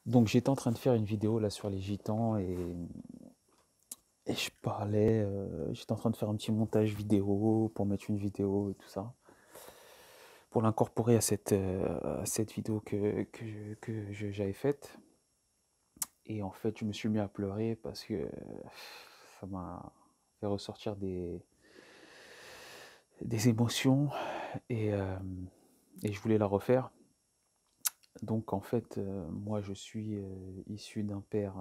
Donc j'étais en train de faire une vidéo là sur les gitans et je parlais, j'étais en train de faire un petit montage vidéo pour mettre une vidéo et tout ça, pour l'incorporer à cette vidéo j'avais faite. Et en fait, je me suis mis à pleurer parce que ça m'a fait ressortir des émotions et, euh, et je voulais la refaire. Donc en fait, moi je suis issu d'un père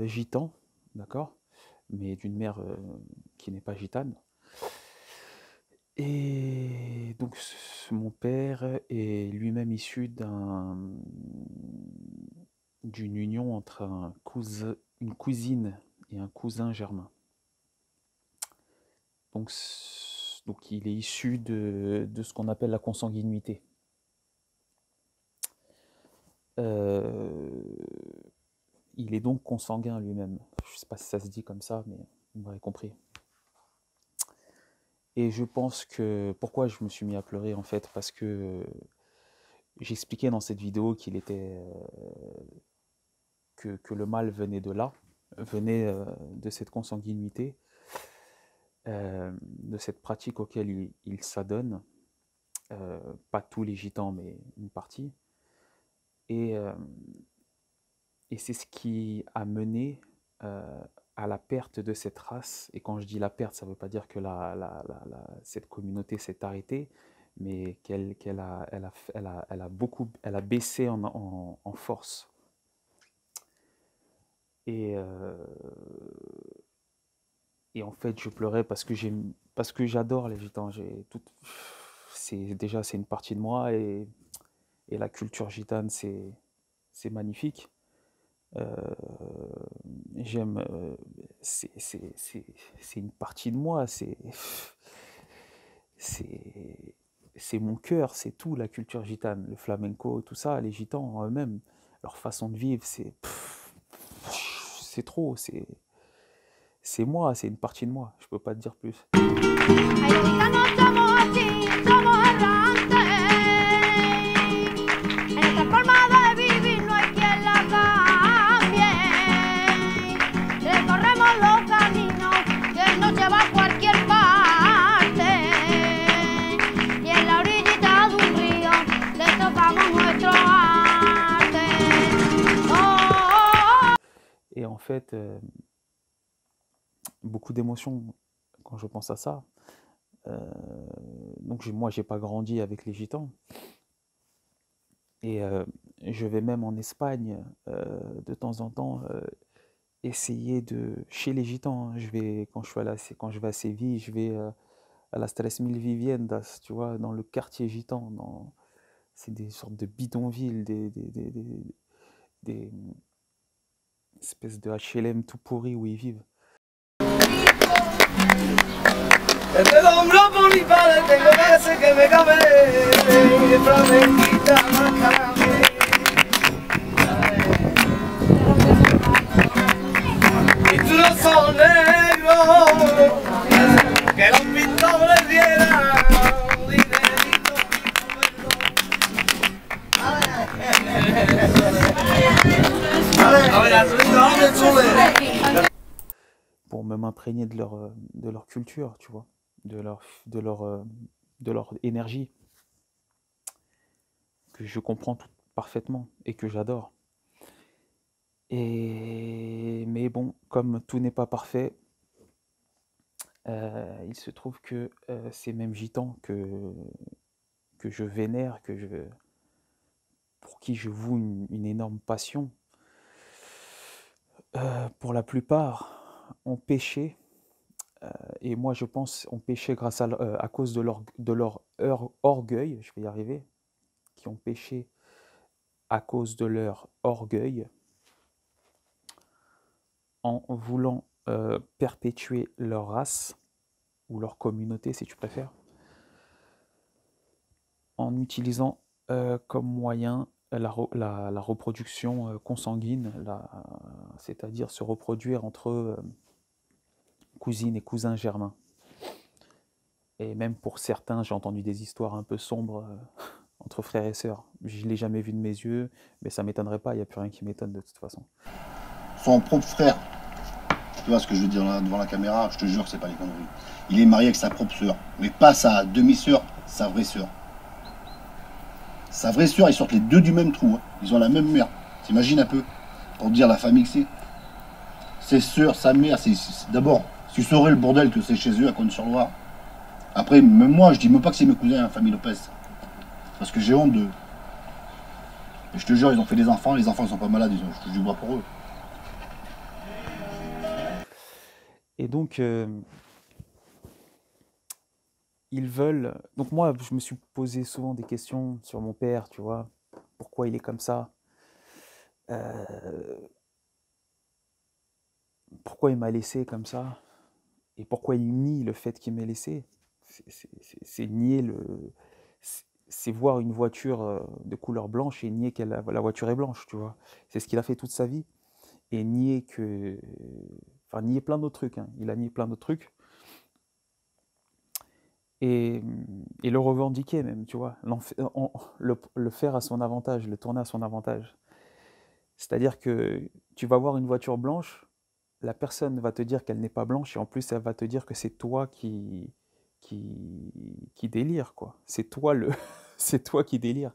gitan, d'accord? Mais d'une mère qui n'est pas gitane. Et donc mon père est lui-même issu d'une union entre une cousine et un cousin germain. Donc, donc il est issu de ce qu'on appelle la consanguinité. Euh, il est donc consanguin lui-même. Je ne sais pas si ça se dit comme ça, mais vous m'aurez compris. Et je pense que... Pourquoi je me suis mis à pleurer en fait? Parce que j'expliquais dans cette vidéo qu'il était... que le mal venait de là, venait de cette consanguinité, de cette pratique auquel il s'adonne. Pas tous les gitans, mais une partie. Et, et c'est ce qui a mené à la perte de cette race. Et quand je dis la perte, ça ne veut pas dire que cette communauté s'est arrêtée, mais qu'elle elle a baissé en force. Et, et en fait, je pleurais parce que j'adore les gitans. C'est une partie de moi et la culture gitane, c'est magnifique. Euh, J'aime, c'est une partie de moi, c'est, c'est mon cœur, c'est tout la culture gitane, le flamenco, tout ça, les gitans en eux-mêmes, leur façon de vivre, c'est trop, c'est moi, c'est une partie de moi, je peux pas te dire plus. Et en fait, beaucoup d'émotions quand je pense à ça. Donc moi, j'ai pas grandi avec les gitans. Et je vais même en Espagne de temps en temps essayer chez les gitans, hein, quand je vais à Séville, je vais à las 3000 Viviendas, tu vois, dans le quartier gitan. C'est des sortes de bidonvilles, des espèces de HLM tout pourris où ils vivent. Pour me m'imprégner de leur culture, tu vois, de leur énergie, que je comprends parfaitement et que j'adore. Mais bon, comme tout n'est pas parfait, il se trouve que ces mêmes gitans que je vénère, pour qui je voue une énorme passion, pour la plupart, ont péché. Et moi, je pense, ont péché à cause de leur orgueil, je vais y arriver, qui ont péché à cause de leur orgueil, en voulant perpétuer leur race, ou leur communauté, si tu préfères, en utilisant comme moyen la reproduction consanguine, c'est-à-dire se reproduire entre cousines et cousins germains. Et même pour certains, j'ai entendu des histoires un peu sombres entre frères et sœurs. Je ne l'ai jamais vu de mes yeux, mais ça ne m'étonnerait pas, il n'y a plus rien qui m'étonne de toute façon. Son propre frère, tu vois ce que je veux dire devant la caméra, je te jure, c'est pas les conneries. Il est marié avec sa propre sœur, mais pas sa demi-sœur, sa vraie sœur. Sa vraie sœur, ils sortent les deux du même trou, hein. Ils ont la même mère. T'imagines un peu, pour dire la famille que c'est. Ses sœurs, sa mère, d'abord, tu saurais le bordel que c'est chez eux à Cône-sur-Loire. Après, même moi, je dis même pas que c'est mes cousins, hein, famille Lopez. Parce que j'ai honte d'eux. Et je te jure, ils ont fait des enfants, les enfants ils sont pas malades, je touche du bois pour eux. Et donc, ils veulent... Donc moi, je me suis posé souvent des questions sur mon père, tu vois. Pourquoi il est comme ça? Euh, Pourquoi il m'a laissé comme ça? Et pourquoi il nie le fait qu'il m'ait laissé? C'est nier le... C'est voir une voiture de couleur blanche et nier que la voiture est blanche, tu vois. C'est ce qu'il a fait toute sa vie. Et nier que... Enfin, nier plein d'autres trucs, hein. Il a nié plein d'autres trucs. Et le revendiquer même, tu vois. Le faire à son avantage, le tourner à son avantage. C'est-à-dire que tu vas voir une voiture blanche, la personne va te dire qu'elle n'est pas blanche et en plus elle va te dire que c'est toi qui délire, quoi. C'est toi c'est toi qui délire.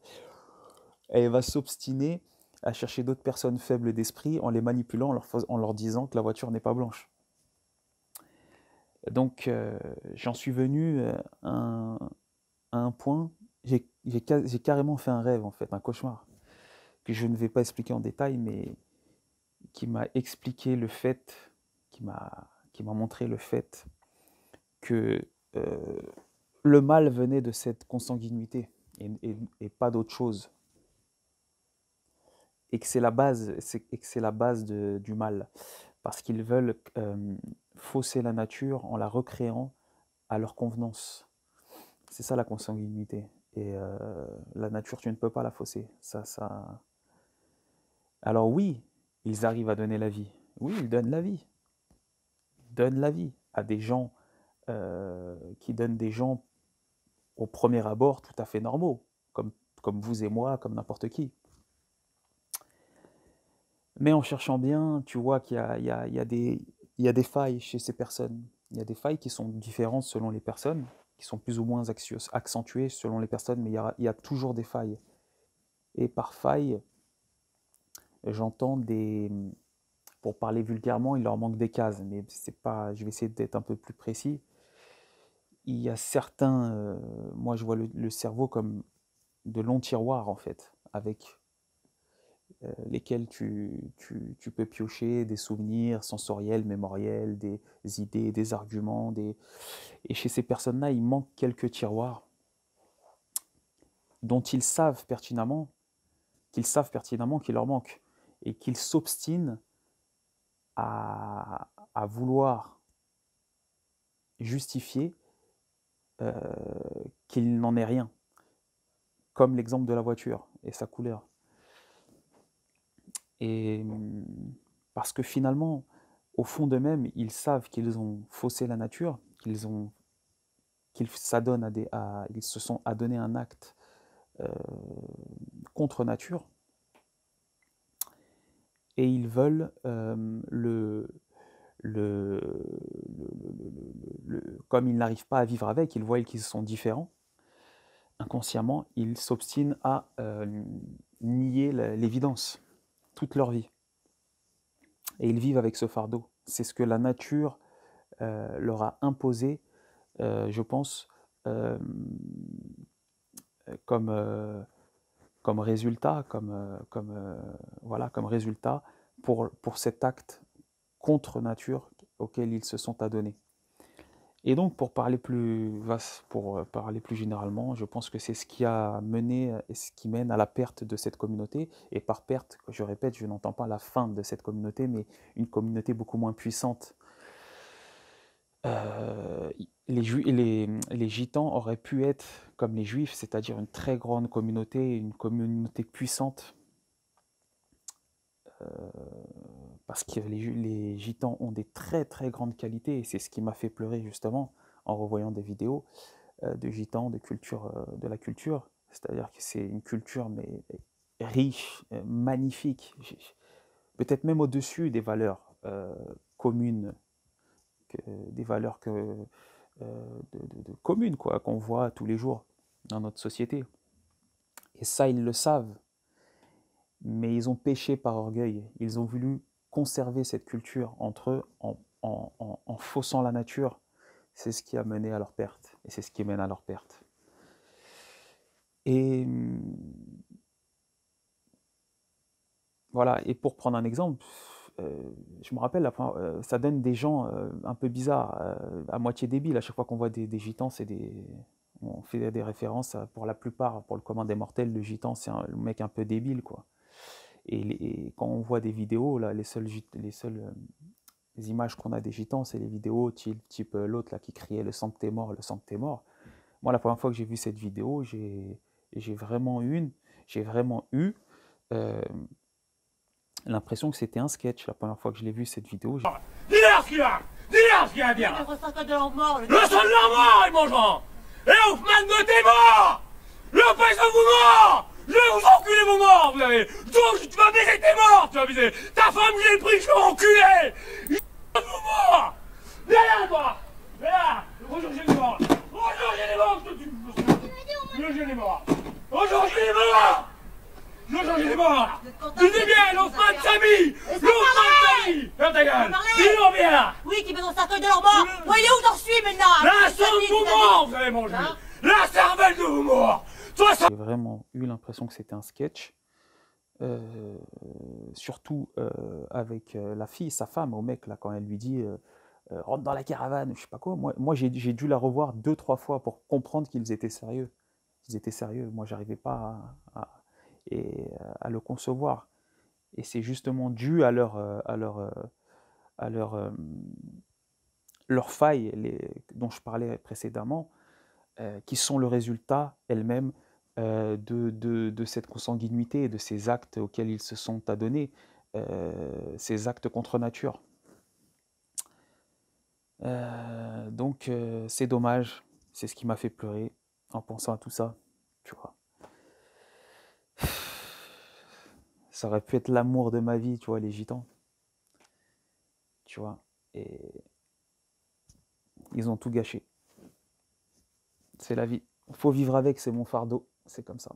Elle va s'obstiner à chercher d'autres personnes faibles d'esprit en les manipulant, en leur disant que la voiture n'est pas blanche. Donc j'en suis venu à un point, j'ai carrément fait un rêve en fait, un cauchemar, que je ne vais pas expliquer en détail, mais qui m'a expliqué le fait, qui m'a montré le fait que le mal venait de cette consanguinité et pas d'autre chose. Et que c'est la base, du mal. Parce qu'ils veulent fausser la nature en la recréant à leur convenance. C'est ça la consanguinité. Et la nature, tu ne peux pas la fausser. Ça... Alors oui, ils arrivent à donner la vie. Oui, ils donnent la vie. Ils donnent la vie à des gens qui donnent des gens au premier abord tout à fait normaux, comme vous et moi, comme n'importe qui. Mais en cherchant bien, tu vois qu'il y a des failles chez ces personnes. Il y a des failles qui sont différentes selon les personnes, qui sont plus ou moins accentuées selon les personnes, mais il y a toujours des failles. Et par faille, j'entends des... Pour parler vulgairement, il leur manque des cases, mais c'est pas... Je vais essayer d'être un peu plus précis. Il y a certains... moi, je vois le cerveau comme de longs tiroirs, en fait, avec lesquels tu peux piocher des souvenirs sensoriels, mémoriels, des idées, des arguments. Et chez ces personnes-là, il manque quelques tiroirs dont qu'ils savent pertinemment qu'il leur manque, et qu'ils s'obstinent à vouloir justifier euh, qu'il n'en est rien, comme l'exemple de la voiture et sa couleur. Et parce que finalement, au fond d'eux-mêmes, ils savent qu'ils ont faussé la nature, qu'ils s'adonnent ils se sont adonnés un acte euh, contre nature, et ils veulent le, comme ils n'arrivent pas à vivre avec, ils voient qu'ils sont différents. Inconsciemment, ils s'obstinent à nier l'évidence toute leur vie. Et ils vivent avec ce fardeau. C'est ce que la nature leur a imposé, je pense, euh, comme, comme résultat, voilà, comme résultat pour cet acte contre nature auquel ils se sont adonnés. Et donc, pour parler plus vaste, pour parler plus généralement, je pense que c'est ce qui a mené et ce qui mène à la perte de cette communauté. Et par perte, je répète, je n'entends pas la fin de cette communauté, mais une communauté beaucoup moins puissante. Les gitans auraient pu être comme les juifs, c'est-à-dire une très grande communauté, une communauté puissante, parce que les gitans ont des très très grandes qualités, et c'est ce qui m'a fait pleurer justement en revoyant des vidéos de gitans, de la culture. C'est-à-dire que c'est une culture mais riche, magnifique, peut-être même au-dessus des valeurs communes, des valeurs de communes quoi, qu'on voit tous les jours dans notre société. Et ça, ils le savent, mais ils ont péché par orgueil. Ils ont voulu conserver cette culture entre eux en faussant la nature. C'est ce qui a mené à leur perte, et c'est ce qui mène à leur perte. Et voilà, et pour prendre un exemple, je me rappelle, ça donne des gens un peu bizarres, à moitié débiles. À chaque fois qu'on voit des gitans, on fait des références, pour la plupart, pour le commun des mortels, le gitan, c'est le mec un peu débile, quoi. Et quand on voit des vidéos, là, les images qu'on a des gitans, c'est les vidéos type l'autre là qui criait le sang de tes morts, le sang de tes morts. Moi, la première fois que j'ai vu cette vidéo, j'ai vraiment eu euh, l'impression que c'était un sketch. La première fois que je l'ai vu cette vidéo, Dis-leur ce qu'il a! Dis-leur ce qu'il a bien! Le sang de leur mort, Le sang de leur mort, ils mangeront! Et Hoffman de tes morts! Le pèse de vos morts! Je vais vous enculer vos morts, vous avez! Donc, tu vas baiser tes morts, tu vas baiser! Ta femme, j'ai pris, je vais enculer! Je vais vos morts! Viens là, toi! Viens là! Aujourd'hui, j'ai les morts! Aujourd'hui, j'ai les morts! Aujourd'hui, j'ai les morts! Aujourd'hui, j'ai les morts! Aujourd'hui, j'ai les morts! Dis-le bien, Hoffman Samy! L'Hoffman Samy! Ferme ta gueule! Dis-le bien! Oui, qui met dans le cercueil de leur mort. Voyez où j'en suis maintenant. La sang de vos morts, vous avez mangé! La cervelle de vos morts! Toi, ça... j'ai vraiment eu l'impression que c'était un sketch. Surtout avec la fille, sa femme, au mec, là, quand elle lui dit rentre dans la caravane, je sais pas quoi. Moi j'ai dû la revoir 2-3 fois pour comprendre qu'ils étaient sérieux. Ils étaient sérieux. Moi, j'arrivais pas à le concevoir. Et c'est justement dû à leurs failles, dont je parlais précédemment, qui sont le résultat elles-mêmes de cette consanguinité, de ces actes auxquels ils se sont adonnés, ces actes contre nature. Donc c'est dommage, c'est ce qui m'a fait pleurer en pensant à tout ça, tu vois. Ça aurait pu être l'amour de ma vie, tu vois, les gitans, tu vois, et ils ont tout gâché. C'est la vie. Faut vivre avec, c'est mon fardeau, c'est comme ça.